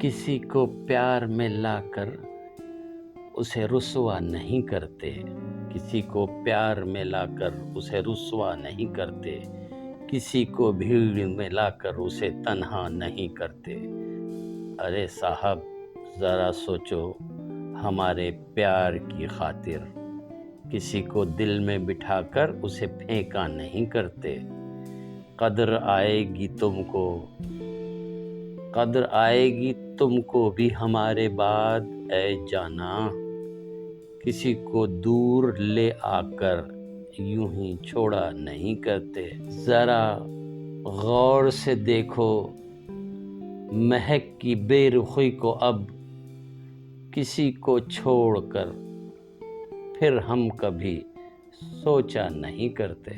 کسی کو پیار میں لا کر اسے رسوا نہیں کرتے، کسی کو پیار میں لا کر اسے رسوا نہیں کرتے، کسی کو بھیڑ میں لا کر اسے تنہا نہیں کرتے۔ ارے صاحب ذرا سوچو ہمارے پیار کی خاطر، کسی کو دل میں بٹھا کر اسے پھینکا نہیں کرتے۔ قدر آئے گی تم کو بھی ہمارے بعد اے جانا، کسی کو دور لے آ کر یوں ہی چھوڑا نہیں کرتے۔ ذرا غور سے دیکھو مہک کی بے رخی کو، اب کسی کو چھوڑ کر پھر ہم کبھی سوچا نہیں کرتے۔